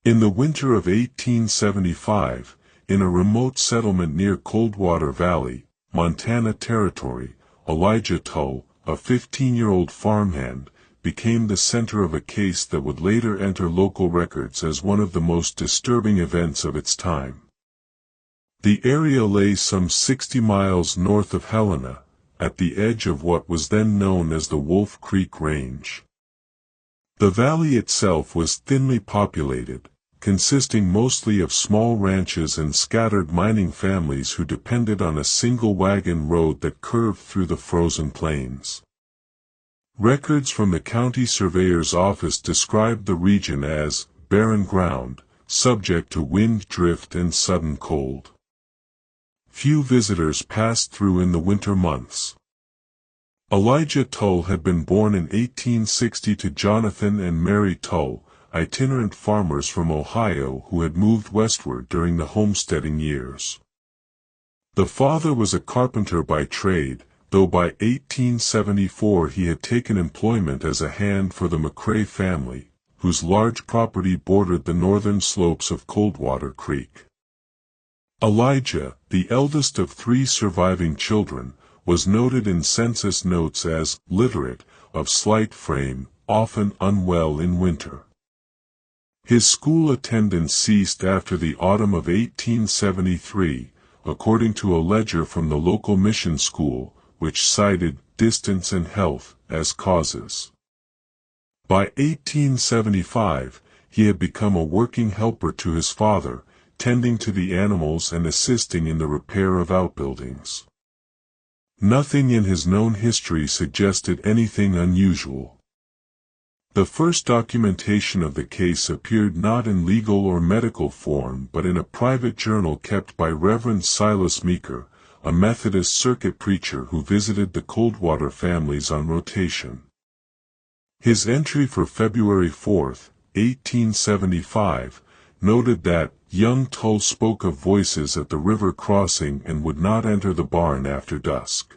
In the winter of 1875, in a remote settlement near Coldwater Valley, Montana Territory, Elijah Tull, a 15-year-old farmhand, became the center of a case that would later enter local records as one of the most disturbing events of its time. The area lay some 60 miles north of Helena, at the edge of what was then known as the Wolf Creek Range. The valley itself was thinly populated, consisting mostly of small ranches and scattered mining families who depended on a single wagon road that curved through the frozen plains. Records from the county surveyor's office described the region as barren ground, subject to wind drift and sudden cold. Few visitors passed through in the winter months. Elijah Tull had been born in 1860 to Jonathan and Mary Tull, itinerant farmers from Ohio who had moved westward during the homesteading years. The father was a carpenter by trade, though by 1874 he had taken employment as a hand for the McCrae family, whose large property bordered the northern slopes of Coldwater Creek. Elijah, the eldest of 3 surviving children, was noted in census notes as literate, of slight frame, often unwell in winter. His school attendance ceased after the autumn of 1873, according to a ledger from the local mission school, which cited distance and health as causes. By 1875, he had become a working helper to his father, tending to the animals and assisting in the repair of outbuildings. Nothing in his known history suggested anything unusual. The first documentation of the case appeared not in legal or medical form but in a private journal kept by Reverend Silas Meeker, a Methodist circuit preacher who visited the Coldwater families on rotation. His entry for February 4, 1875, noted that young Tull spoke of voices at the river crossing and would not enter the barn after dusk.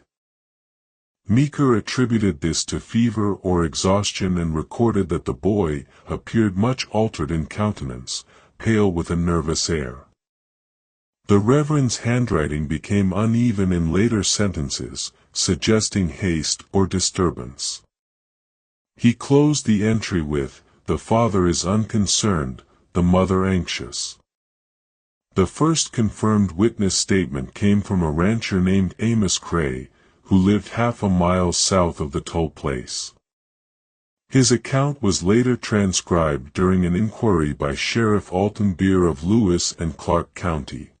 Meeker attributed this to fever or exhaustion and recorded that the boy appeared much altered in countenance, pale with a nervous air. The Reverend's handwriting became uneven in later sentences, suggesting haste or disturbance. He closed the entry with, "The father is unconcerned, the mother anxious." The first confirmed witness statement came from a rancher named Amos Cray, who lived half a mile south of the Tull place. His account was later transcribed during an inquiry by Sheriff Alton Beer of Lewis and Clark County.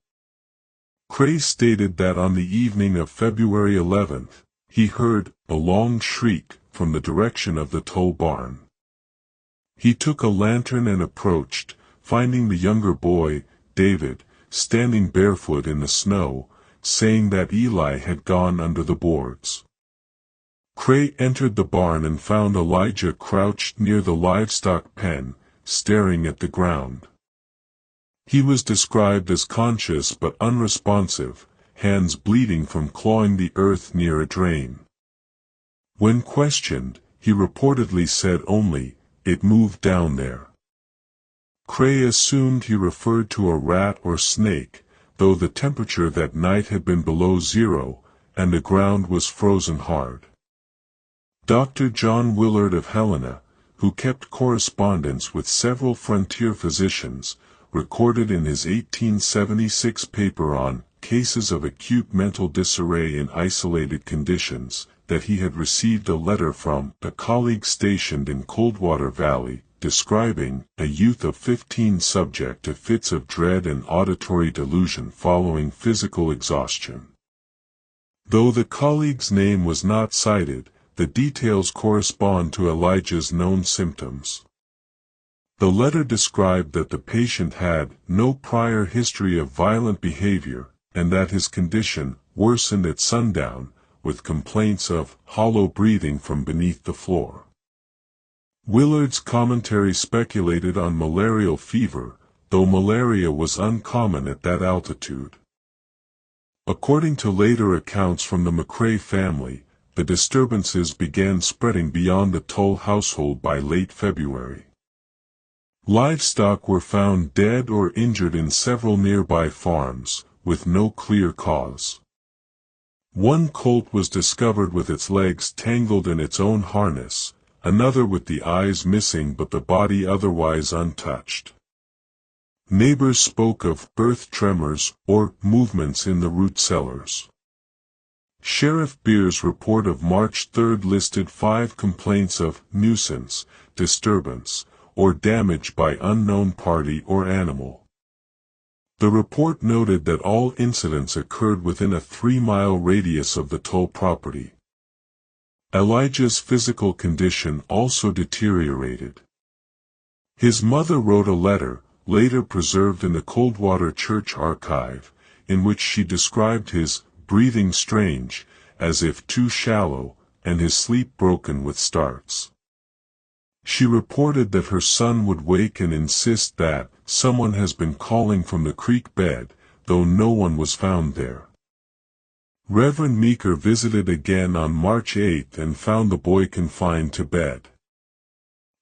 Cray stated that on the evening of February 11, he heard a long shriek from the direction of the Tull barn. He took a lantern and approached, finding the younger boy, David, standing barefoot in the snow, saying that Eli had gone under the boards. Cray entered the barn and found Elijah crouched near the livestock pen, staring at the ground. He was described as conscious but unresponsive, hands bleeding from clawing the earth near a drain. When questioned, he reportedly said only, "It moved down there." Cray assumed he referred to a rat or snake, though the temperature that night had been below zero, and the ground was frozen hard. Dr. John Willard of Helena, who kept correspondence with several frontier physicians, recorded in his 1876 paper on cases of acute mental disarray in isolated conditions, that he had received a letter from a colleague stationed in Coldwater Valley, describing a youth of 15 subject to fits of dread and auditory delusion following physical exhaustion. Though the colleague's name was not cited, the details correspond to Elijah's known symptoms. The letter described that the patient had no prior history of violent behavior, and that his condition worsened at sundown, with complaints of hollow breathing from beneath the floor. Willard's commentary speculated on malarial fever, though malaria was uncommon at that altitude. According to later accounts from the McCrae family, the disturbances began spreading beyond the Tull household by late February. Livestock were found dead or injured in several nearby farms, with no clear cause. One colt was discovered with its legs tangled in its own harness, another with the eyes missing but the body otherwise untouched. Neighbors spoke of earth tremors or movements in the root cellars. Sheriff Beer's report of March 3 listed 5 complaints of nuisance, disturbance, or damage by unknown party or animal. The report noted that all incidents occurred within a 3-mile radius of the Toll property. Elijah's physical condition also deteriorated. His mother wrote a letter, later preserved in the Coldwater Church archive, in which she described his breathing strange, as if too shallow, and his sleep broken with starts. She reported that her son would wake and insist that someone has been calling from the creek bed, though no one was found there. Reverend Meeker visited again on March 8 and found the boy confined to bed.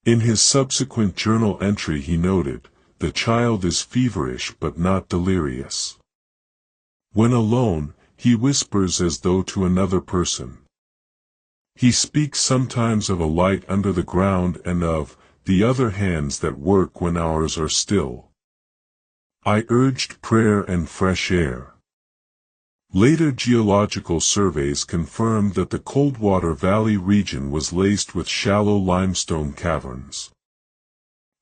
In his subsequent journal entry he noted, "The child is feverish but not delirious. When alone, he whispers as though to another person. He speaks sometimes of a light under the ground and of the other hands that work when ours are still." I urged prayer and fresh air. Later geological surveys confirmed that the Coldwater Valley region was laced with shallow limestone caverns.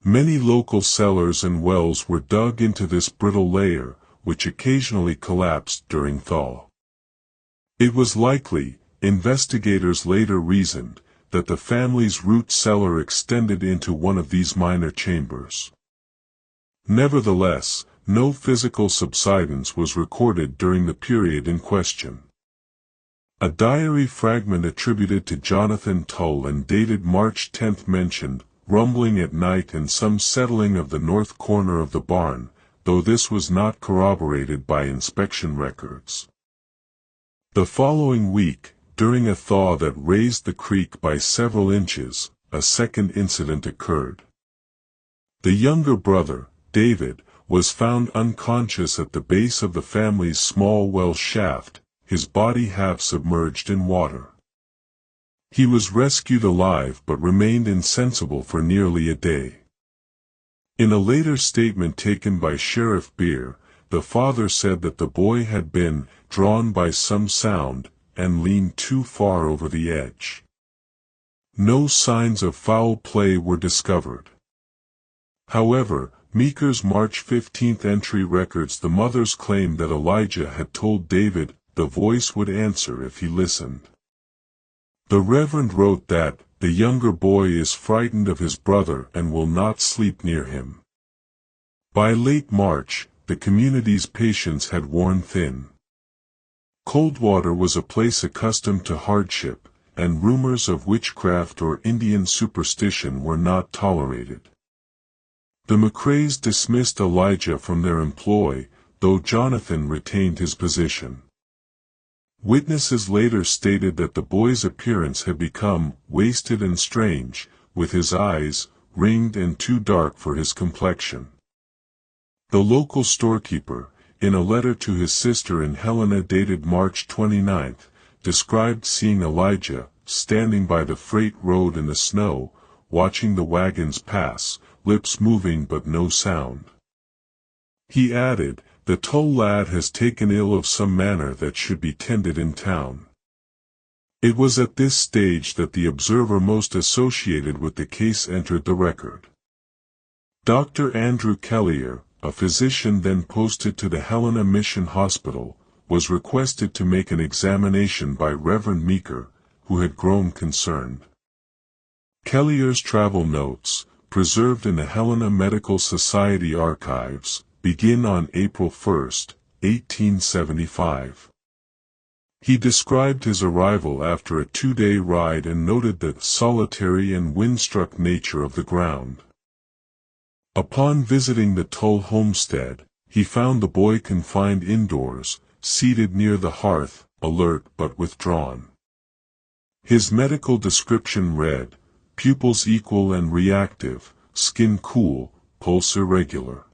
Many local cellars and wells were dug into this brittle layer, which occasionally collapsed during thaw. It was likely, investigators later reasoned, that the family's root cellar extended into one of these minor chambers. Nevertheless, no physical subsidence was recorded during the period in question. A diary fragment attributed to Jonathan Tull and dated March 10 mentioned rumbling at night and some settling of the north corner of the barn, though this was not corroborated by inspection records. The following week, during a thaw that raised the creek by several inches, a second incident occurred. The younger brother, David, was found unconscious at the base of the family's small well shaft, his body half submerged in water. He was rescued alive but remained insensible for nearly a day. In a later statement taken by Sheriff Beer, the father said that the boy had been drawn by some sound and leaned too far over the edge. No signs of foul play were discovered. However, Meeker's March 15 entry records the mother's claim that Elijah had told David the voice would answer if he listened. The Reverend wrote that the younger boy is frightened of his brother and will not sleep near him. By late March, the community's patience had worn thin. Coldwater was a place accustomed to hardship, and rumors of witchcraft or Indian superstition were not tolerated. The McRaes dismissed Elijah from their employ, though Jonathan retained his position. Witnesses later stated that the boy's appearance had become wasted and strange, with his eyes ringed and too dark for his complexion. The local storekeeper, in a letter to his sister in Helena dated March 29, described seeing Elijah standing by the freight road in the snow, watching the wagons pass, lips moving but no sound. He added, "The Tull lad has taken ill of some manner that should be tended in town." It was at this stage that the observer most associated with the case entered the record. Dr. Andrew Kellier, a physician then posted to the Helena Mission Hospital, was requested to make an examination by Reverend Meeker, who had grown concerned. Kellier's travel notes, preserved in the Helena Medical Society archives, begin on April 1, 1875. He described his arrival after a 2-day ride and noted the solitary and wind-struck nature of the ground. Upon visiting the Tull homestead, he found the boy confined indoors, seated near the hearth, alert but withdrawn. His medical description read, "Pupils equal and reactive, skin cool, pulse irregular.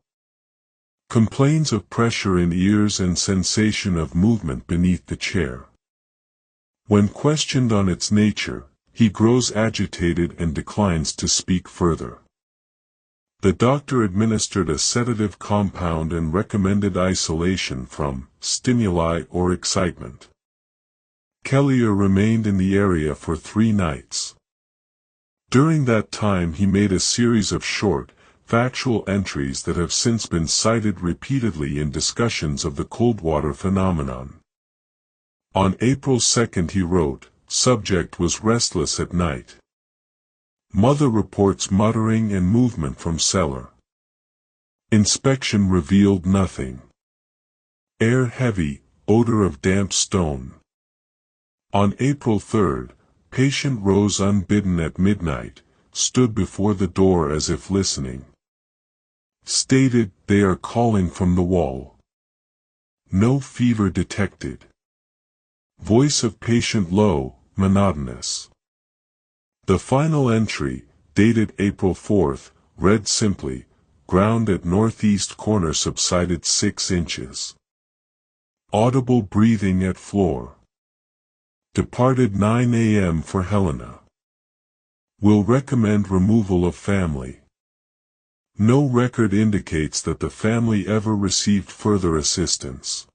Complains of pressure in ears and sensation of movement beneath the chair. When questioned on its nature, he grows agitated and declines to speak further. The doctor administered a sedative compound and recommended isolation from stimuli or excitement. Kelliher remained in the area for 3 nights. During that time he made a series of short, factual entries that have since been cited repeatedly in discussions of the Coldwater phenomenon. On April 2 he wrote, "Subject was restless at night. Mother reports muttering and movement from cellar. Inspection revealed nothing. Air heavy, odor of damp stone." On April 3, patient rose unbidden at midnight, stood before the door as if listening. Stated, "They are calling from the wall." No fever detected. Voice of patient low, monotonous. The final entry, dated April 4, read simply, "Ground at northeast corner subsided 6 inches. Audible breathing at floor. Departed 9 a.m. for Helena. Will recommend removal of family." No record indicates that the family ever received further assistance.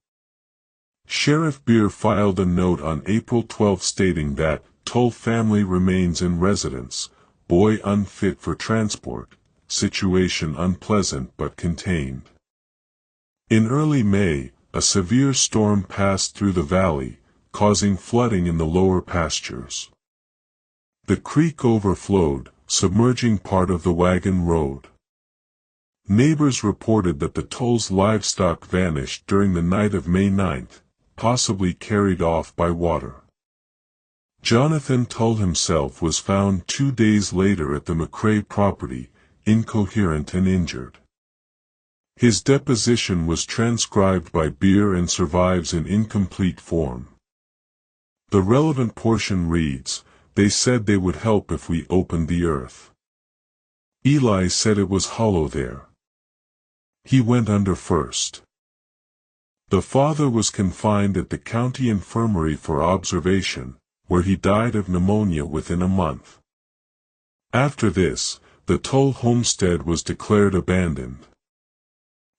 Sheriff Beer filed a note on April 12 stating that, "Tull family remains in residence, boy unfit for transport, situation unpleasant but contained." In early May, a severe storm passed through the valley, causing flooding in the lower pastures. The creek overflowed, submerging part of the wagon road. Neighbors reported that the Tull's livestock vanished during the night of May 9, possibly carried off by water. Jonathan Tull himself was found 2 days later at the McCrae property, incoherent and injured. His deposition was transcribed by Beer and survives in incomplete form. The relevant portion reads, "They said they would help if we opened the earth. Eli said it was hollow there. He went under first." The father was confined at the county infirmary for observation, where he died of pneumonia within a month. After this, the Tull homestead was declared abandoned.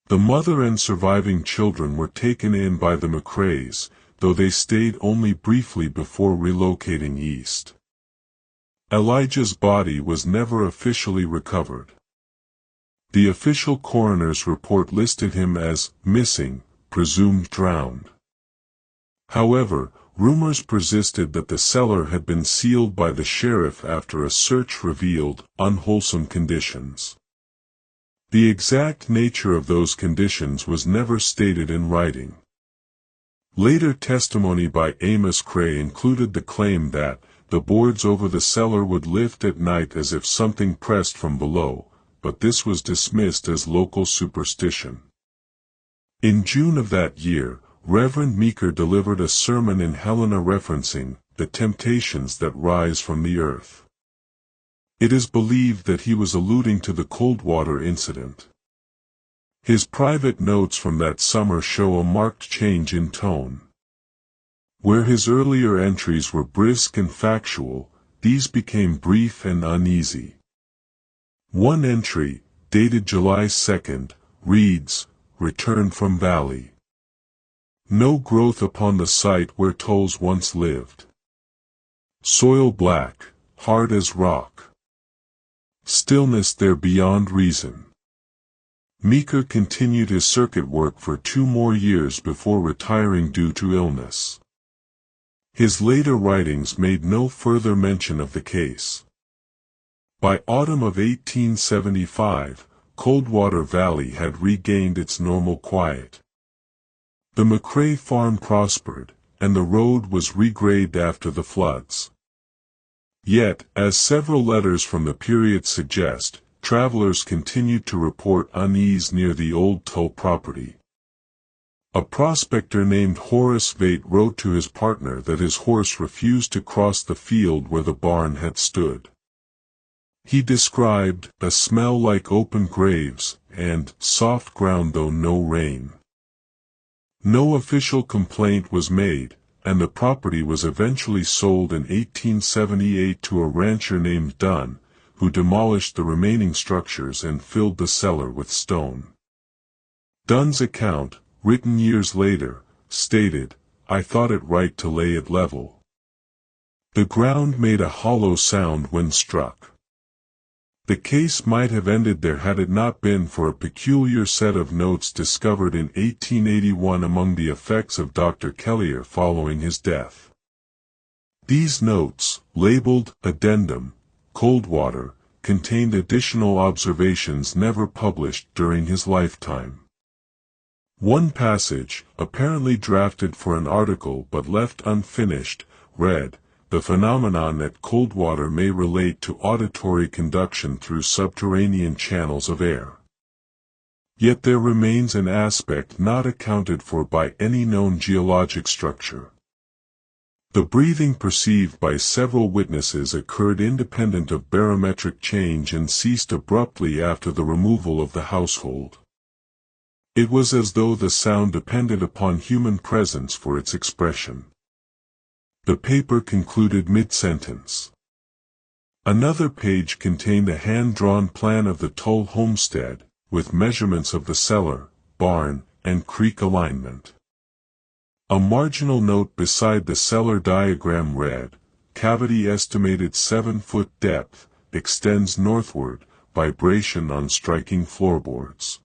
The mother and surviving children were taken in by the McCraes, though they stayed only briefly before relocating east. Elijah's body was never officially recovered. The official coroner's report listed him as missing, presumed drowned. However, rumors persisted that the cellar had been sealed by the sheriff after a search revealed unwholesome conditions. The exact nature of those conditions was never stated in writing. Later testimony by Amos Cray included the claim that the boards over the cellar would lift at night as if something pressed from below, but this was dismissed as local superstition. In June of that year, Reverend Meeker delivered a sermon in Helena referencing the temptations that rise from the earth. It is believed that he was alluding to the Coldwater incident. His private notes from that summer show a marked change in tone. Where his earlier entries were brisk and factual, these became brief and uneasy. One entry, dated July 2, reads, "Returned from Valley. No growth upon the site where Tulls once lived. Soil black, hard as rock. Stillness there beyond reason." Meeker continued his circuit work for 2 more years before retiring due to illness. His later writings made no further mention of the case. By autumn of 1875, Coldwater Valley had regained its normal quiet. The McCrae farm prospered, and the road was regraded after the floods. Yet, as several letters from the period suggest, travelers continued to report unease near the old Tull property. A prospector named Horace Vate wrote to his partner that his horse refused to cross the field where the barn had stood. He described a smell like open graves and soft ground though no rain. No official complaint was made, and the property was eventually sold in 1878 to a rancher named Dunn, who demolished the remaining structures and filled the cellar with stone. Dunn's account, written years later, stated, "I thought it right to lay it level. The ground made a hollow sound when struck." The case might have ended there had it not been for a peculiar set of notes discovered in 1881 among the effects of Dr. Kellier following his death. These notes, labeled Addendum, Coldwater, contained additional observations never published during his lifetime. One passage, apparently drafted for an article but left unfinished, read, "The phenomenon at Coldwater may relate to auditory conduction through subterranean channels of air. Yet there remains an aspect not accounted for by any known geologic structure. The breathing perceived by several witnesses occurred independent of barometric change and ceased abruptly after the removal of the household. It was as though the sound depended upon human presence for its expression." The paper concluded mid-sentence. Another page contained a hand-drawn plan of the Tull homestead, with measurements of the cellar, barn, and creek alignment. A marginal note beside the cellar diagram read, "Cavity estimated 7-foot depth, extends northward, vibration on striking floorboards."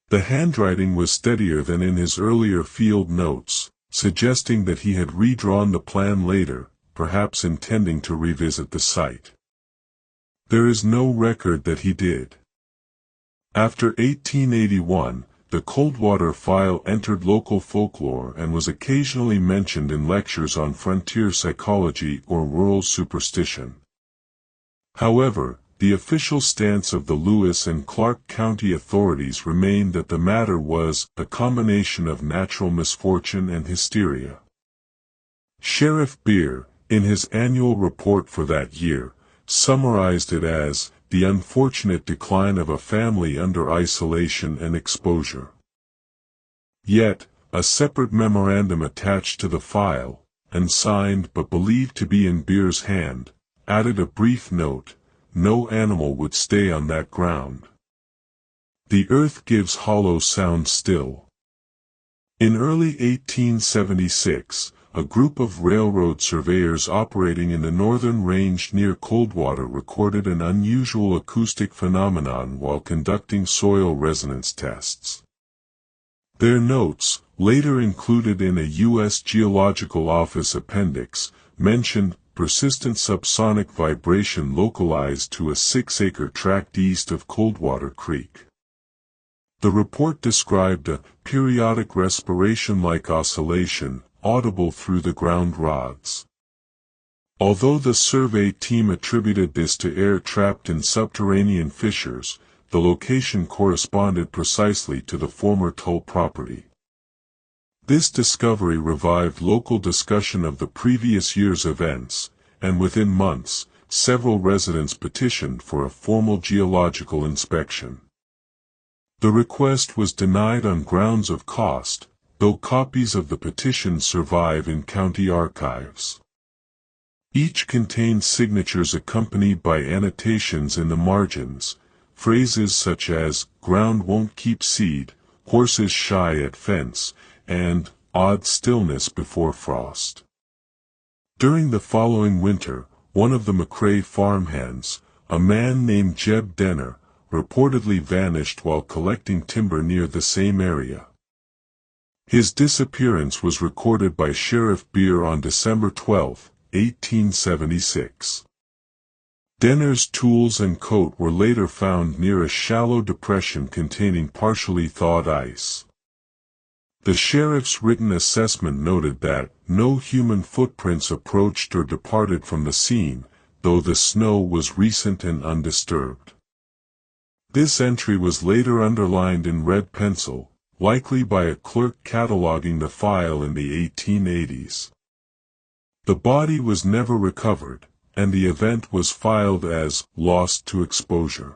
The handwriting was steadier than in his earlier field notes, suggesting that he had redrawn the plan later, perhaps intending to revisit the site. There is no record that he did. After 1881, the Coldwater file entered local folklore and was occasionally mentioned in lectures on frontier psychology or rural superstition. However, the official stance of the Lewis and Clark County authorities remained that the matter was a combination of natural misfortune and hysteria. Sheriff Beer, in his annual report for that year, summarized it as the unfortunate decline of a family under isolation and exposure. Yet, a separate memorandum attached to the file, and signed but believed to be in Beer's hand, added a brief note, "No animal would stay on that ground. The earth gives hollow sound still." In early 1876, a group of railroad surveyors operating in the northern range near Coldwater recorded an unusual acoustic phenomenon while conducting soil resonance tests. Their notes, later included in a U.S. Geological Office appendix, mentioned persistent subsonic vibration localized to a 6-acre tract east of Coldwater Creek. The report described a periodic respiration-like oscillation, audible through the ground rods. Although the survey team attributed this to air trapped in subterranean fissures, the location corresponded precisely to the former Tull property. This discovery revived local discussion of the previous year's events, and within months, several residents petitioned for a formal geological inspection. The request was denied on grounds of cost, though copies of the petition survive in county archives. Each contained signatures accompanied by annotations in the margins, phrases such as, "ground won't keep seed," "horses shy at fence," and "odd stillness before frost." During the following winter, one of the McCrae farmhands, a man named Jeb Denner, reportedly vanished while collecting timber near the same area. His disappearance was recorded by Sheriff Beer on December 12, 1876. Denner's tools and coat were later found near a shallow depression containing partially thawed ice. The sheriff's written assessment noted that no human footprints approached or departed from the scene, though the snow was recent and undisturbed. This entry was later underlined in red pencil, likely by a clerk cataloging the file in the 1880s. The body was never recovered, and the event was filed as lost to exposure.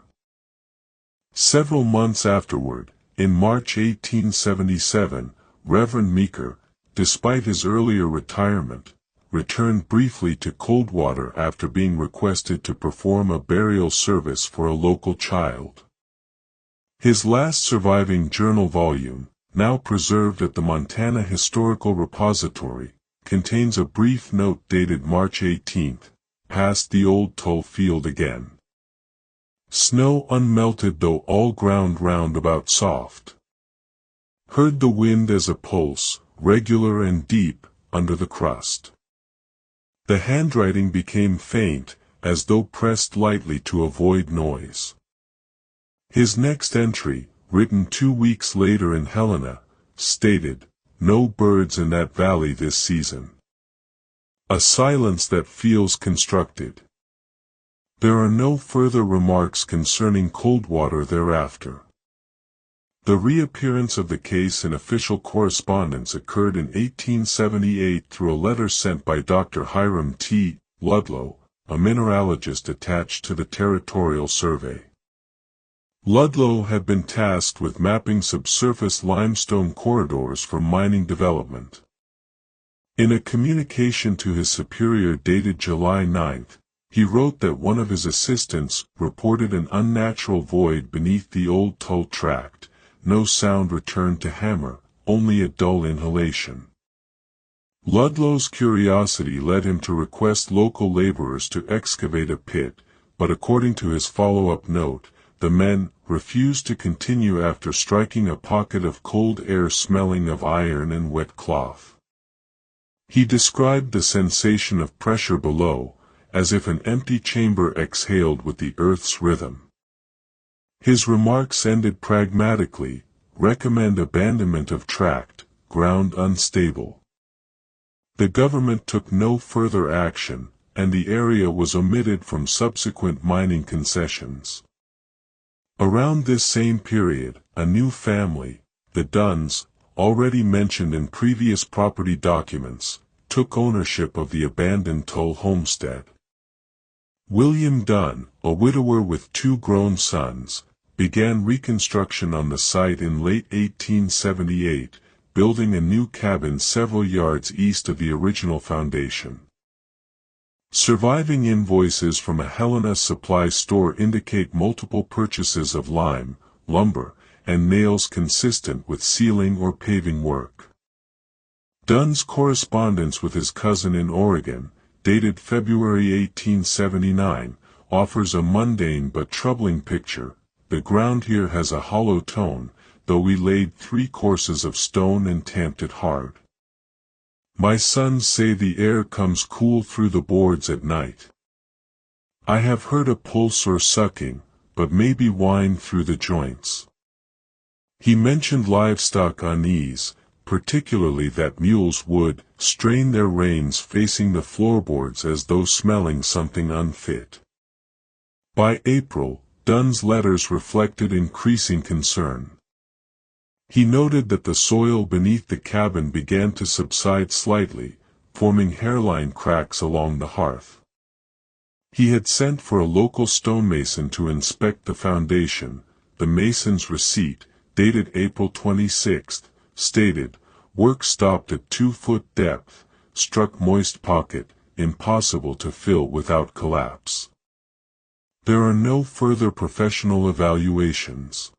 Several months afterward, in March 1877, Reverend Meeker, despite his earlier retirement, returned briefly to Coldwater after being requested to perform a burial service for a local child. His last surviving journal volume, now preserved at the Montana Historical Repository, contains a brief note dated March 18, "Past the old toll field again. Snow unmelted though all ground round about soft. Heard the wind as a pulse, regular and deep, under the crust. The handwriting became faint, as though pressed lightly to avoid noise." His next entry, written 2 weeks later in Helena, stated, "No birds in that valley this season. A silence that feels constructed." There are no further remarks concerning Coldwater thereafter. The reappearance of the case in official correspondence occurred in 1878 through a letter sent by Dr. Hiram T. Ludlow, a mineralogist attached to the Territorial Survey. Ludlow had been tasked with mapping subsurface limestone corridors for mining development. In a communication to his superior dated July 9, he wrote that one of his assistants reported an unnatural void beneath the old toll tract. No sound returned to hammer, only a dull inhalation. Ludlow's curiosity led him to request local laborers to excavate a pit, but according to his follow-up note, the men refused to continue after striking a pocket of cold air smelling of iron and wet cloth. He described the sensation of pressure below, as if an empty chamber exhaled with the earth's rhythm. His remarks ended pragmatically, "Recommend abandonment of tract, ground unstable." The government took no further action, and the area was omitted from subsequent mining concessions. Around this same period, a new family, the Dunns, already mentioned in previous property documents, took ownership of the abandoned toll homestead. William Dunn, a widower with 2 grown sons, began reconstruction on the site in late 1878, building a new cabin several yards east of the original foundation. Surviving invoices from a Helena supply store indicate multiple purchases of lime, lumber, and nails consistent with ceiling or paving work. Dunn's correspondence with his cousin in Oregon, dated February 1879, offers a mundane but troubling picture. "The ground here has a hollow tone, though we laid 3 courses of stone and tamped it hard. My sons say the air comes cool through the boards at night. I have heard a pulse or sucking, but maybe whine through the joints." He mentioned livestock unease, particularly that mules would strain their reins facing the floorboards as though smelling something unfit. By April, Dunn's letters reflected increasing concern. He noted that the soil beneath the cabin began to subside slightly, forming hairline cracks along the hearth. He had sent for a local stonemason to inspect the foundation. The mason's receipt, dated April 26, stated, "Work stopped at 2-foot depth, struck moist pocket, impossible to fill without collapse." There are no further professional evaluations.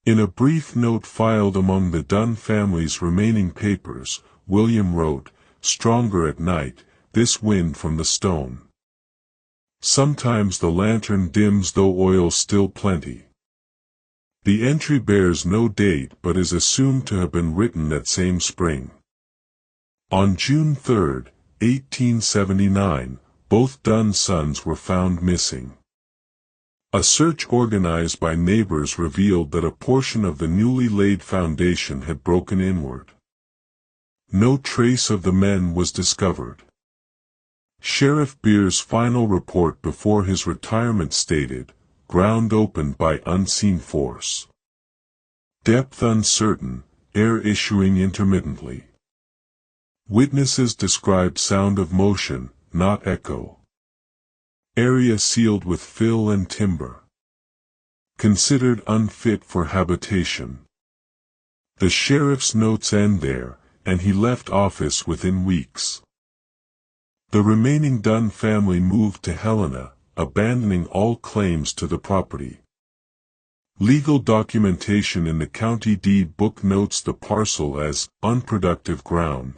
In a brief note filed among the Dunn family's remaining papers, William wrote, "Stronger at night, this wind from the stone. Sometimes the lantern dims though oil still plenty." The entry bears no date but is assumed to have been written that same spring. On June 3, 1879, both Dunn sons were found missing. A search organized by neighbors revealed that a portion of the newly laid foundation had broken inward. No trace of the men was discovered. Sheriff Beer's final report before his retirement stated, "Ground opened by unseen force. Depth uncertain, air issuing intermittently. Witnesses described sound of motion, not echo." Area sealed with fill and timber. Considered unfit for habitation. The sheriff's notes end there, and he left office within weeks. The remaining Dunn family moved to Helena, abandoning all claims to the property. Legal documentation in the county deed book notes the parcel as unproductive ground.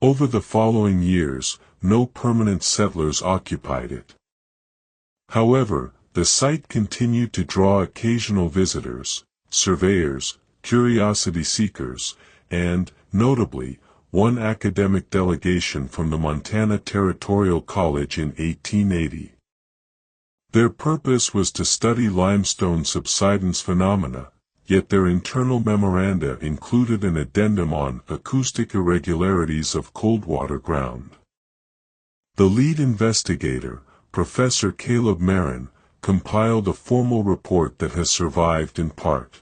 Over the following years, no permanent settlers occupied it. However, the site continued to draw occasional visitors, surveyors, curiosity seekers, and, notably, one academic delegation from the Montana Territorial College in 1880. Their purpose was to study limestone subsidence phenomena, yet their internal memoranda included an addendum on acoustic irregularities of Coldwater ground. The lead investigator, Professor Caleb Marin, compiled a formal report that has survived in part.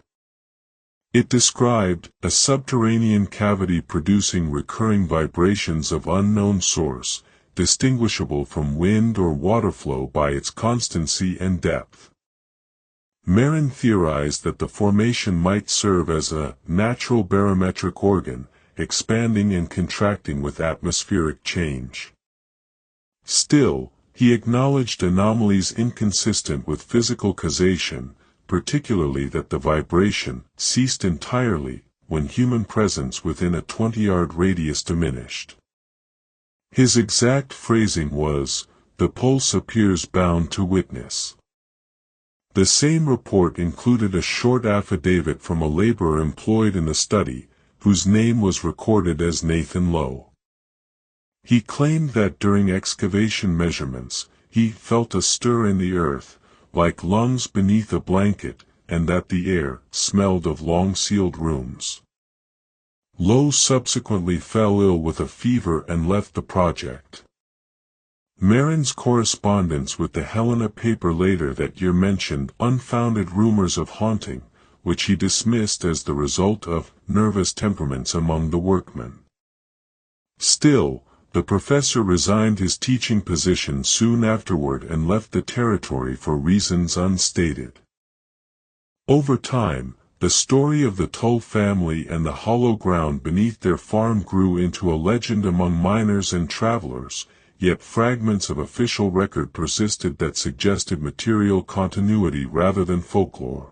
It described a subterranean cavity producing recurring vibrations of unknown source, distinguishable from wind or water flow by its constancy and depth. Marin theorized that the formation might serve as a natural barometric organ, expanding and contracting with atmospheric change. Still, he acknowledged anomalies inconsistent with physical causation, particularly that the vibration ceased entirely when human presence within a 20-yard radius diminished. His exact phrasing was, "The pulse appears bound to witness." The same report included a short affidavit from a laborer employed in the study, whose name was recorded as Nathan Lowe. He claimed that during excavation measurements, he felt a stir in the earth, like lungs beneath a blanket, and that the air smelled of long-sealed rooms. Lowe subsequently fell ill with a fever and left the project. Marin's correspondence with the Helena paper later that year mentioned unfounded rumors of haunting, which he dismissed as the result of nervous temperaments among the workmen. Still, the professor resigned his teaching position soon afterward and left the territory for reasons unstated. Over time, the story of the Tull family and the hollow ground beneath their farm grew into a legend among miners and travelers, yet fragments of official record persisted that suggested material continuity rather than folklore.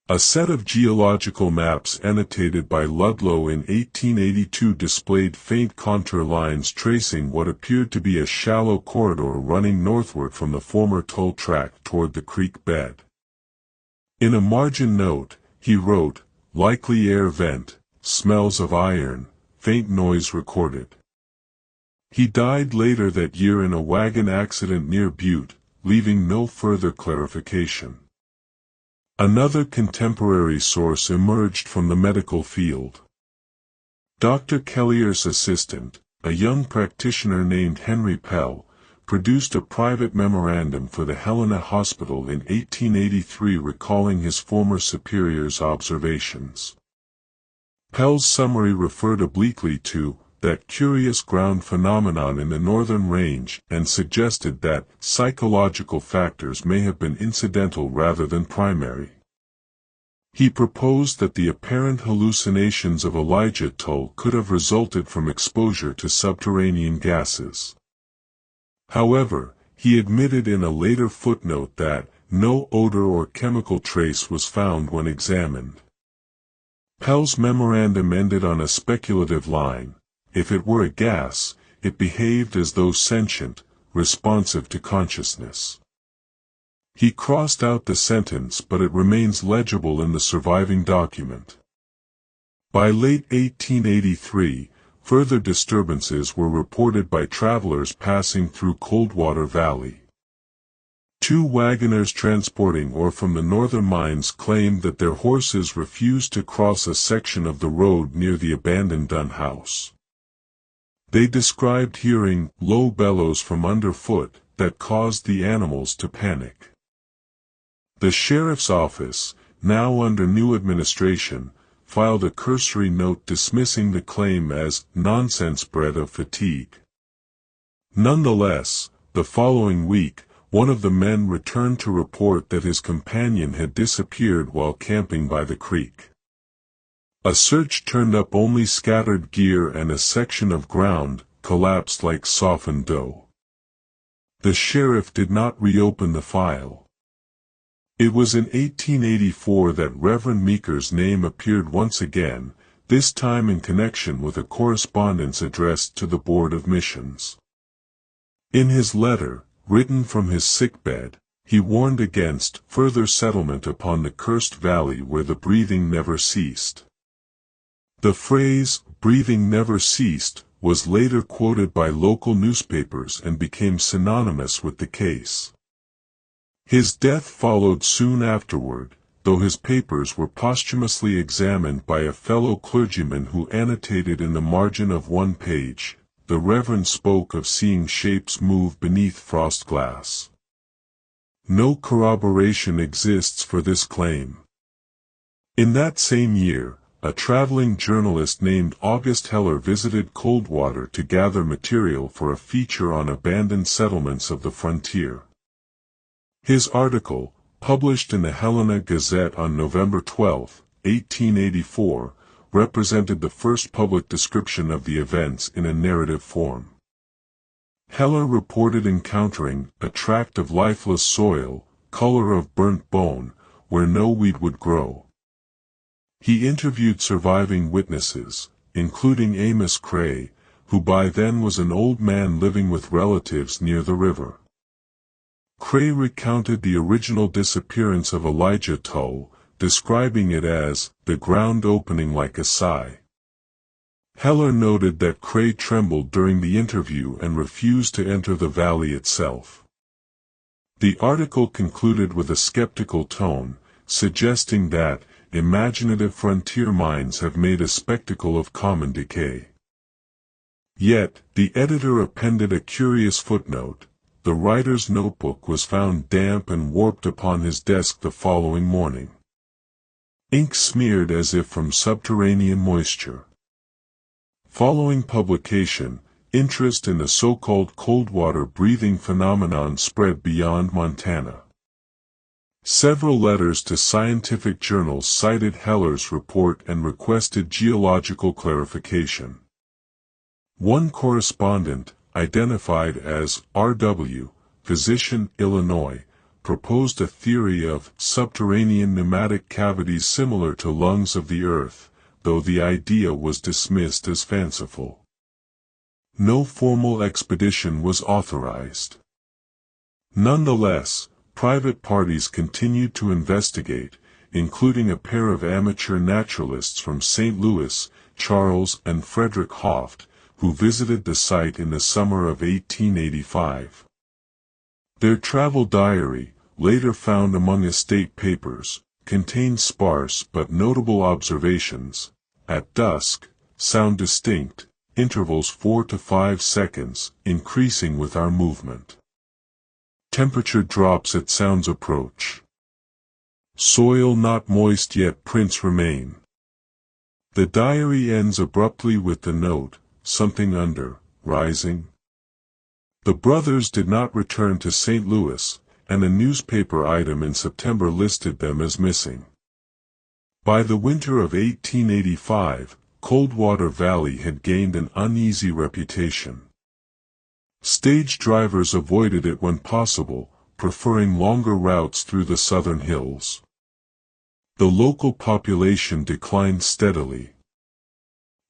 A set of geological maps annotated by Ludlow in 1882 displayed faint contour lines tracing what appeared to be a shallow corridor running northward from the former Tull tract toward the creek bed. In a margin note, he wrote, "Likely air vent, smells of iron, faint noise recorded." He died later that year in a wagon accident near Butte, leaving no further clarification. Another contemporary source emerged from the medical field. Dr. Kellier's assistant, a young practitioner named Henry Pell, produced a private memorandum for the Helena Hospital in 1883 recalling his former superior's observations. Pell's summary referred obliquely to that curious ground phenomenon in the northern range and suggested that psychological factors may have been incidental rather than primary. He proposed that the apparent hallucinations of Elijah Tull could have resulted from exposure to subterranean gases. However, he admitted in a later footnote that no odor or chemical trace was found when examined. Pell's memorandum ended on a speculative line: if it were a gas, it behaved as though sentient, responsive to consciousness. He crossed out the sentence, but it remains legible in the surviving document. By late 1883, further disturbances were reported by travelers passing through Coldwater Valley. 2 wagoners transporting ore from the northern mines claimed that their horses refused to cross a section of the road near the abandoned Dunn house. They described hearing low bellows from underfoot that caused the animals to panic. The sheriff's office, now under new administration, filed a cursory note dismissing the claim as nonsense bred of fatigue. Nonetheless, The following week, one of the men returned to report that his companion had disappeared while camping by the creek. A search turned up only scattered gear and a section of ground collapsed like softened dough. The sheriff did not reopen the file. It was in 1884 that Reverend Meeker's name appeared once again, this time in connection with a correspondence addressed to the Board of Missions. In his letter, written from his sickbed, he warned against further settlement upon the cursed valley where the breathing never ceased. The phrase, "breathing never ceased," was later quoted by local newspapers and became synonymous with the case. His death followed soon afterward, though his papers were posthumously examined by a fellow clergyman who annotated in the margin of one page, "The Reverend spoke of seeing shapes move beneath frost glass." No corroboration exists for this claim. In that same year, a traveling journalist named August Heller visited Coldwater to gather material for a feature on abandoned settlements of the frontier. His article, published in the Helena Gazette on November 12, 1884, represented the first public description of the events in a narrative form. Heller reported encountering a tract of lifeless soil, color of burnt bone, where no weed would grow. He interviewed surviving witnesses, including Amos Cray, who by then was an old man living with relatives near the river. Cray recounted the original disappearance of Elijah Tull, describing it as the ground opening like a sigh. Heller noted that Cray trembled during the interview and refused to enter the valley itself. The article concluded with a skeptical tone, suggesting that imaginative frontier minds have made a spectacle of common decay. Yet, the editor appended a curious footnote: the writer's notebook was found damp and warped upon his desk the following morning. Ink smeared as if from subterranean moisture. Following publication, interest in the so-called Coldwater breathing phenomenon spread beyond Montana. Several letters to scientific journals cited Heller's report and requested geological clarification. One correspondent, identified as R.W., physician, Illinois, proposed a theory of subterranean pneumatic cavities similar to lungs of the earth, though the idea was dismissed as fanciful. No formal expedition was authorized. Nonetheless, private parties continued to investigate, including a pair of amateur naturalists from St. Louis, Charles and Frederick Hoft, who visited the site in the summer of 1885. Their travel diary, later found among estate papers, contained sparse but notable observations. At dusk, sound distinct, intervals 4 to 5 seconds, increasing with our movement. Temperature drops at sound's approach. Soil not moist yet prints remain. The diary ends abruptly with the note, something under, rising. The brothers did not return to St. Louis, and a newspaper item in September listed them as missing. By the winter of 1885, Coldwater Valley had gained an uneasy reputation. Stage drivers avoided it when possible, preferring longer routes through the southern hills. The local population declined steadily.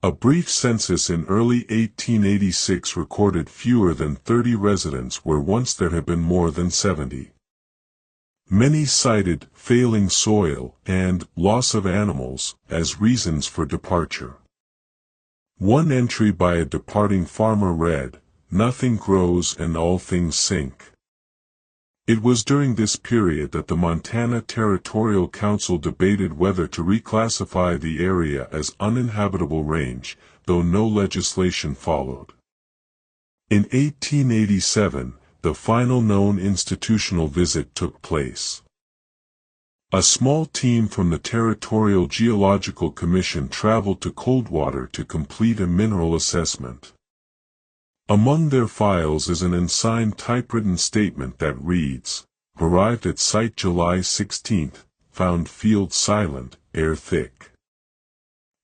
A brief census in early 1886 recorded fewer than 30 residents where once there had been more than 70. Many cited failing soil and loss of animals as reasons for departure. One entry by a departing farmer read, "Nothing grows and all things sink." It was during this period that the Montana Territorial Council debated whether to reclassify the area as uninhabitable range, though no legislation followed. In 1887, the final known institutional visit took place. A small team from the Territorial Geological Commission traveled to Coldwater to complete a mineral assessment. Among their files is an unsigned typewritten statement that reads, "Arrived at site July 16, found field silent, air thick.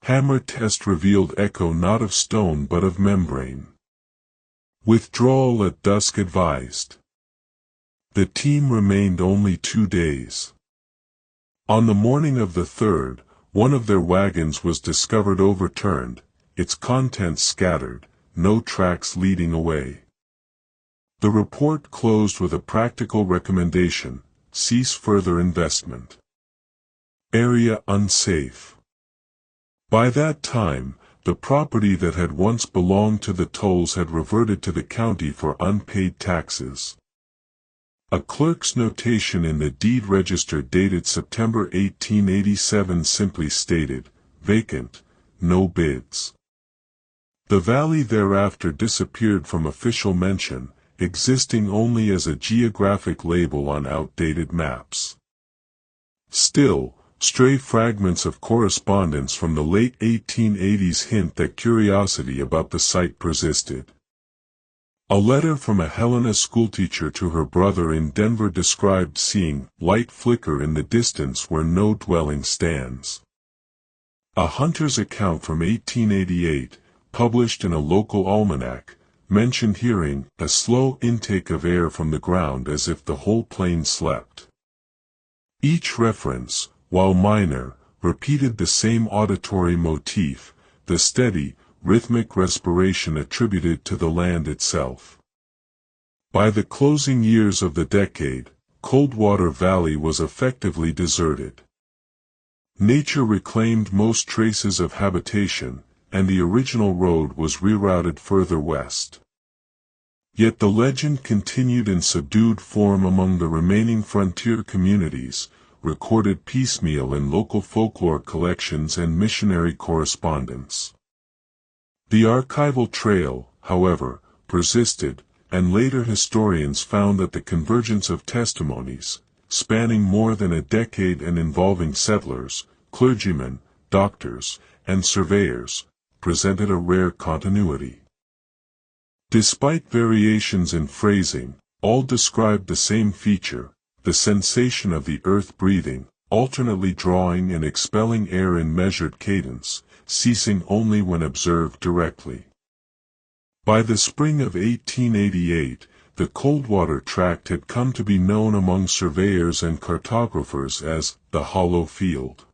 Hammer test revealed echo not of stone but of membrane. Withdrawal at dusk advised." The team remained only 2 days. On the morning of the 3rd, one of their wagons was discovered overturned, its contents scattered, no tracks leading away. The report closed with a practical recommendation: cease further investment. Area unsafe. By that time, the property that had once belonged to the tolls had reverted to the county for unpaid taxes. A clerk's notation in the deed register dated September 1887 simply stated, "Vacant, no bids." The valley thereafter disappeared from official mention, existing only as a geographic label on outdated maps. Still, stray fragments of correspondence from the late 1880s hint that curiosity about the site persisted. A letter from a Helena schoolteacher to her brother in Denver described seeing light flicker in the distance where no dwelling stands. A hunter's account from 1888, published in a local almanac, mentioned hearing a slow intake of air from the ground as if the whole plain slept. Each reference, while minor, repeated the same auditory motif, the steady, rhythmic respiration attributed to the land itself. By the closing years of the decade, Coldwater Valley was effectively deserted. Nature reclaimed most traces of habitation, and the original road was rerouted further west. Yet the legend continued in subdued form among the remaining frontier communities, recorded piecemeal in local folklore collections and missionary correspondence. The archival trail, however, persisted, and later historians found that the convergence of testimonies, spanning more than a decade and involving settlers, clergymen, doctors, and surveyors, presented a rare continuity. Despite variations in phrasing, all described the same feature: the sensation of the earth breathing, alternately drawing and expelling air in measured cadence, ceasing only when observed directly. By the spring of 1888, the Coldwater Tract had come to be known among surveyors and cartographers as the Hollow Field.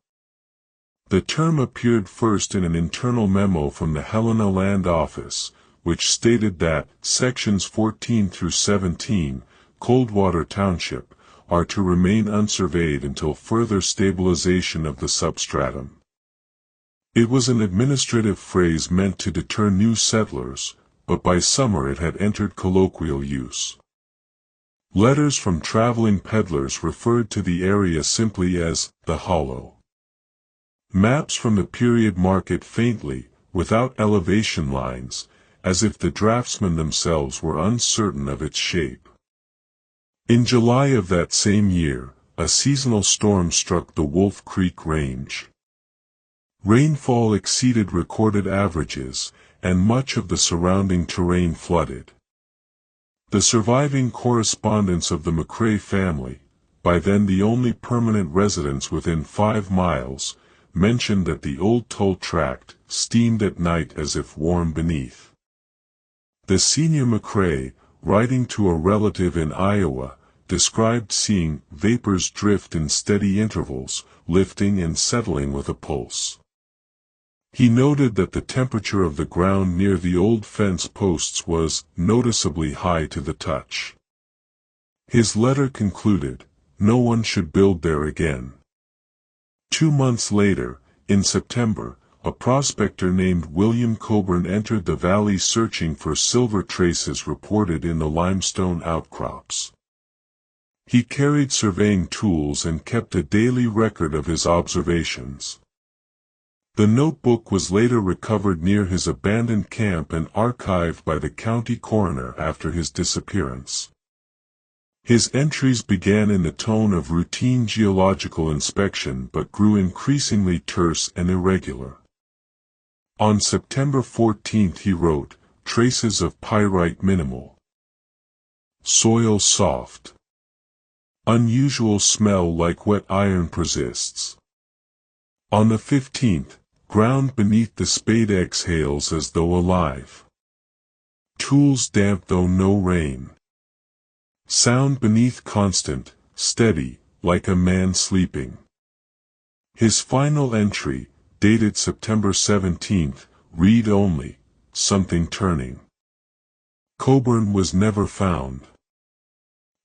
The term appeared first in an internal memo from the Helena Land Office, which stated that sections 14 through 17, Coldwater Township, are to remain unsurveyed until further stabilization of the substratum. It was an administrative phrase meant to deter new settlers, but by summer it had entered colloquial use. Letters from traveling peddlers referred to the area simply as the Hollow. Maps from the period mark it faintly, without elevation lines, as if the draftsmen themselves were uncertain of its shape. In July of that same year, a seasonal storm struck the Wolf Creek Range. Rainfall exceeded recorded averages, and much of the surrounding terrain flooded. The surviving correspondence of the McCrae family, by then the only permanent residents within 5 miles, mentioned that the old toll tract steamed at night as if warm beneath. The senior McCrae, writing to a relative in Iowa, described seeing vapors drift in steady intervals, lifting and settling with a pulse. He noted that the temperature of the ground near the old fence posts was noticeably high to the touch. His letter concluded, "No one should build there again." 2 months later, in September, a prospector named William Coburn entered the valley searching for silver traces reported in the limestone outcrops. He carried surveying tools and kept a daily record of his observations. The notebook was later recovered near his abandoned camp and archived by the county coroner after his disappearance. His entries began in the tone of routine geological inspection but grew increasingly terse and irregular. On September 14 he wrote, traces of pyrite minimal. Soil soft. Unusual smell like wet iron persists. On the 15th, ground beneath the spade exhales as though alive. Tools damp though no rain. Sound beneath constant, steady, like a man sleeping. His final entry, dated September 17th, read only, something turning. Coburn was never found.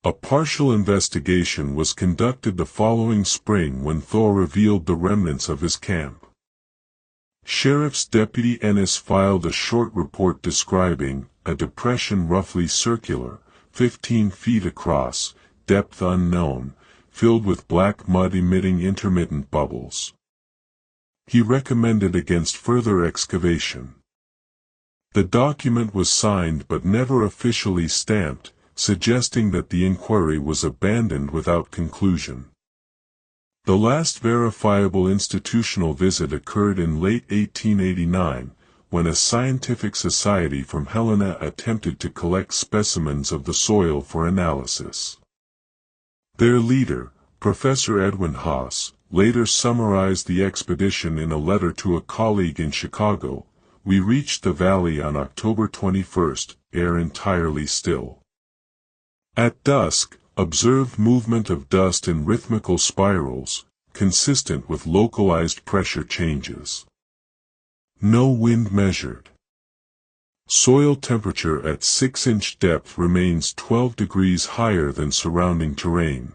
A partial investigation was conducted the following spring when Thor revealed the remnants of his camp. Sheriff's Deputy Ennis filed a short report describing a depression roughly circular, 15 feet across, depth unknown, filled with black mud emitting intermittent bubbles. He recommended against further excavation. The document was signed but never officially stamped, suggesting that the inquiry was abandoned without conclusion. The last verifiable institutional visit occurred in late 1889, when a scientific society from Helena attempted to collect specimens of the soil for analysis. Their leader, Professor Edwin Haas, later summarized the expedition in a letter to a colleague in Chicago. We reached the valley on October 21st, air entirely still. At dusk, observed movement of dust in rhythmical spirals, consistent with localized pressure changes. No wind measured. Soil temperature at 6-inch depth remains 12 degrees higher than surrounding terrain.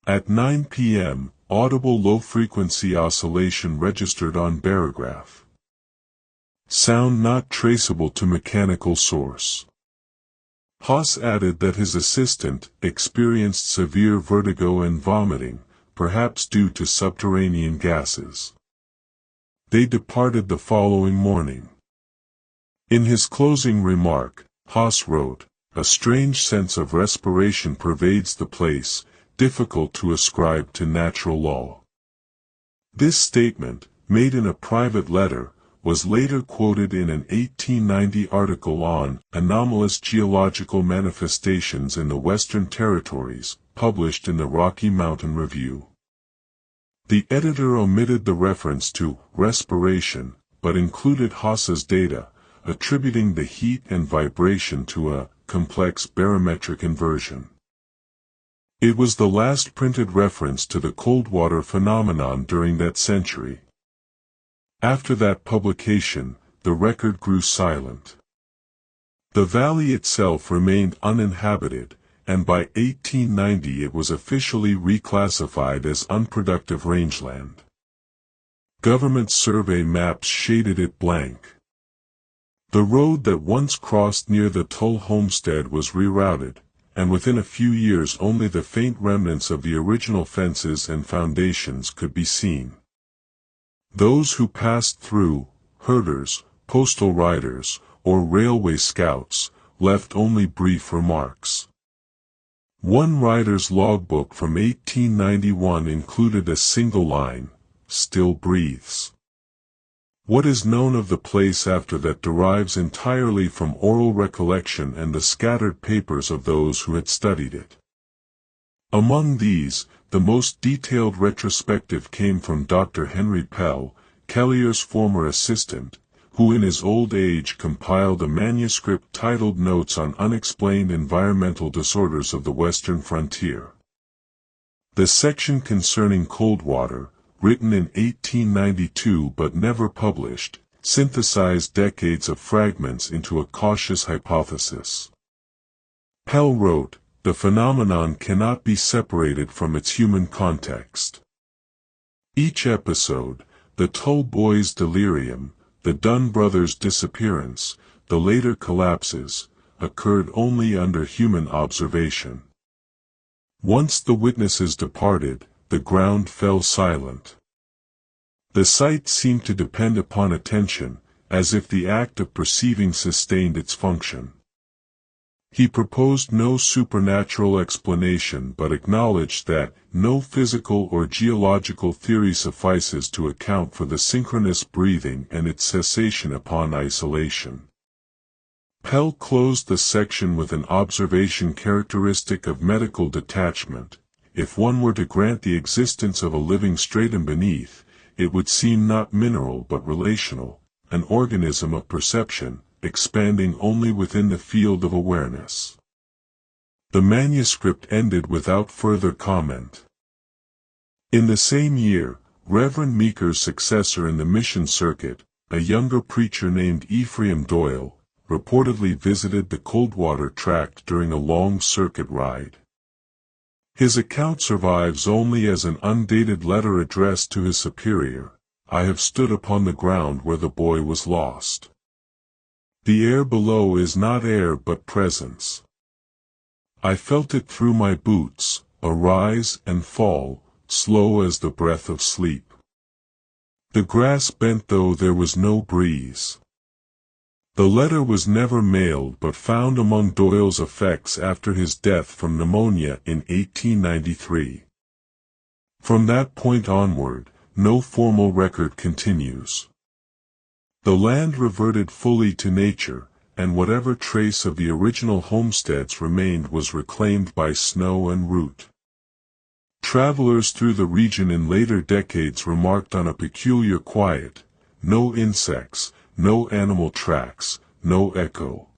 At 9 p.m., audible low-frequency oscillation registered on barograph. Sound not traceable to mechanical source. Haas added that his assistant experienced severe vertigo and vomiting, perhaps due to subterranean gases. They departed the following morning. In his closing remark, Haas wrote, "A strange sense of respiration pervades the place, difficult to ascribe to natural law." This statement, made in a private letter, was later quoted in an 1890 article on anomalous geological manifestations in the Western Territories, published in the Rocky Mountain Review. The editor omitted the reference to respiration, but included Haas's data, attributing the heat and vibration to a complex barometric inversion. It was the last printed reference to the Coldwater phenomenon during that century. After that publication, the record grew silent. The valley itself remained uninhabited, and by 1890 it was officially reclassified as unproductive rangeland. Government survey maps shaded it blank. The road that once crossed near the Tull homestead was rerouted, and within a few years only the faint remnants of the original fences and foundations could be seen. Those who passed through, herders, postal riders, or railway scouts, left only brief remarks. One rider's logbook from 1891 included a single line, "Still breathes." What is known of the place after that derives entirely from oral recollection and the scattered papers of those who had studied it. Among these, the most detailed retrospective came from Dr. Henry Pell, Kellier's former assistant, who in his old age compiled a manuscript titled Notes on Unexplained Environmental Disorders of the Western Frontier. The section concerning Coldwater, written in 1892 but never published, synthesized decades of fragments into a cautious hypothesis. Pell wrote, "The phenomenon cannot be separated from its human context." Each episode, the Tull boys' delirium, the Dunn brothers' disappearance, the later collapses, occurred only under human observation. Once the witnesses departed, the ground fell silent. The sight seemed to depend upon attention, as if the act of perceiving sustained its function. He proposed no supernatural explanation but acknowledged that no physical or geological theory suffices to account for the synchronous breathing and its cessation upon isolation. Pell closed the section with an observation characteristic of medical detachment. If one were to grant the existence of a living stratum beneath, it would seem not mineral but relational, an organism of perception, expanding only within the field of awareness. The manuscript ended without further comment. In the same year, Reverend Meeker's successor in the mission circuit, a younger preacher named Ephraim Doyle, reportedly visited the Coldwater Tract during a long circuit ride. His account survives only as an undated letter addressed to his superior. I have stood upon the ground where the boy was lost. The air below is not air but presence. I felt it through my boots, arise and fall, slow as the breath of sleep. The grass bent though there was no breeze. The letter was never mailed but found among Doyle's effects after his death from pneumonia in 1893. From that point onward, no formal record continues. The land reverted fully to nature, and whatever trace of the original homesteads remained was reclaimed by snow and root. Travelers through the region in later decades remarked on a peculiar quiet, no insects, no animal tracks, no echo.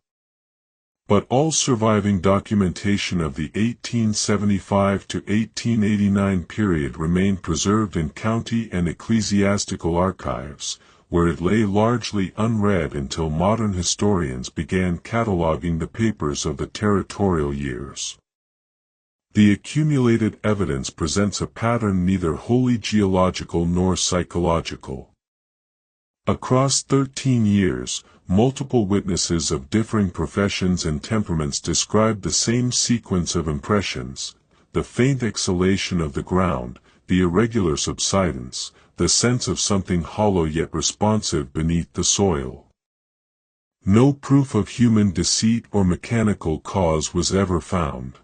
But all surviving documentation of the 1875 to 1889 period remained preserved in county and ecclesiastical archives, where it lay largely unread until modern historians began cataloging the papers of the territorial years. The accumulated evidence presents a pattern neither wholly geological nor psychological. Across 13 years, multiple witnesses of differing professions and temperaments described the same sequence of impressions: the faint exhalation of the ground, the irregular subsidence, the sense of something hollow yet responsive beneath the soil. No proof of human deceit or mechanical cause was ever found.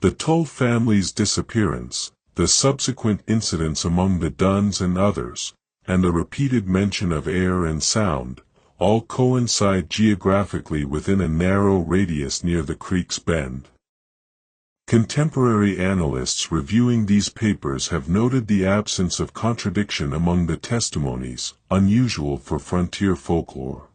The Tull family's disappearance, the subsequent incidents among the Dunns and others, and the repeated mention of air and sound, all coincide geographically within a narrow radius near the creek's bend. Contemporary analysts reviewing these papers have noted the absence of contradiction among the testimonies, unusual for frontier folklore.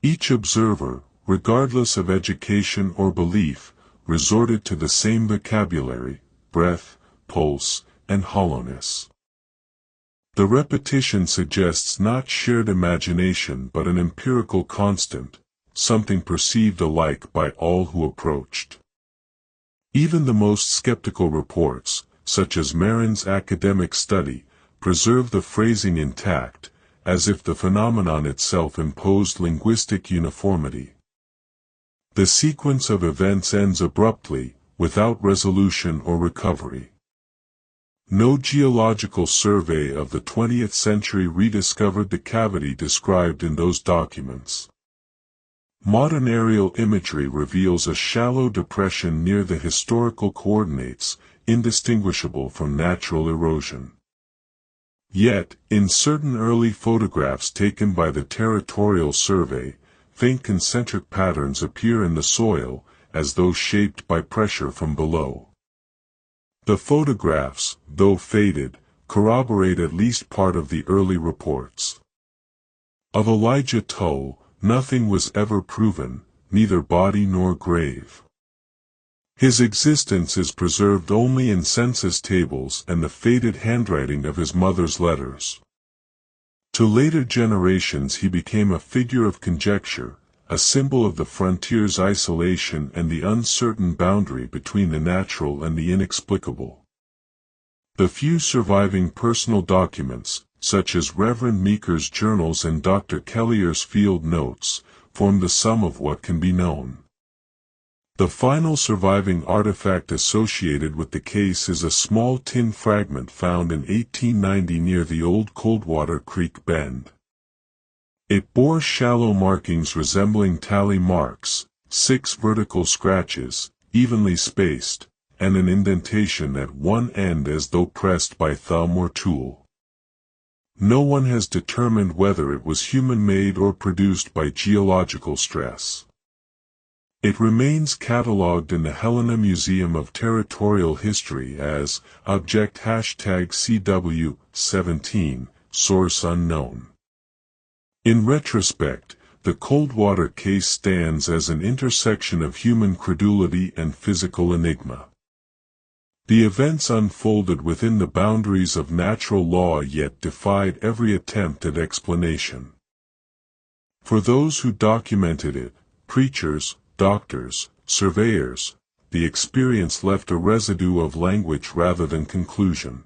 Each observer, regardless of education or belief, resorted to the same vocabulary: breath, pulse, and hollowness. The repetition suggests not shared imagination but an empirical constant, something perceived alike by all who approached. Even the most skeptical reports, such as Marin's academic study, preserve the phrasing intact, as if the phenomenon itself imposed linguistic uniformity. The sequence of events ends abruptly, without resolution or recovery. No geological survey of the 20th century rediscovered the cavity described in those documents. Modern aerial imagery reveals a shallow depression near the historical coordinates, indistinguishable from natural erosion. Yet, in certain early photographs taken by the Territorial Survey, faint concentric patterns appear in the soil, as though shaped by pressure from below. The photographs, though faded, corroborate at least part of the early reports. Of Elijah Tull, nothing was ever proven, neither body nor grave. His existence is preserved only in census tables and the faded handwriting of his mother's letters. To later generations he became a figure of conjecture, a symbol of the frontier's isolation and the uncertain boundary between the natural and the inexplicable. The few surviving personal documents, such as Reverend Meeker's journals and Dr. Kellier's field notes, form the sum of what can be known. The final surviving artifact associated with the case is a small tin fragment found in 1890 near the old Coldwater Creek bend. It bore shallow markings resembling tally marks, 6 vertical scratches, evenly spaced, and an indentation at one end as though pressed by thumb or tool. No one has determined whether it was human-made or produced by geological stress. It remains catalogued in the Helena Museum of Territorial History as Object #CW17, Source Unknown. In retrospect, the Coldwater case stands as an intersection of human credulity and physical enigma. The events unfolded within the boundaries of natural law yet defied every attempt at explanation. For those who documented it, preachers, doctors, surveyors, the experience left a residue of language rather than conclusion.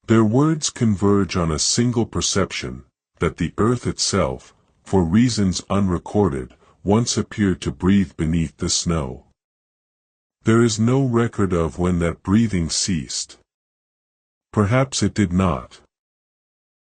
Their words converge on a single perception, that the earth itself, for reasons unrecorded, once appeared to breathe beneath the snow. There is no record of when that breathing ceased. Perhaps it did not.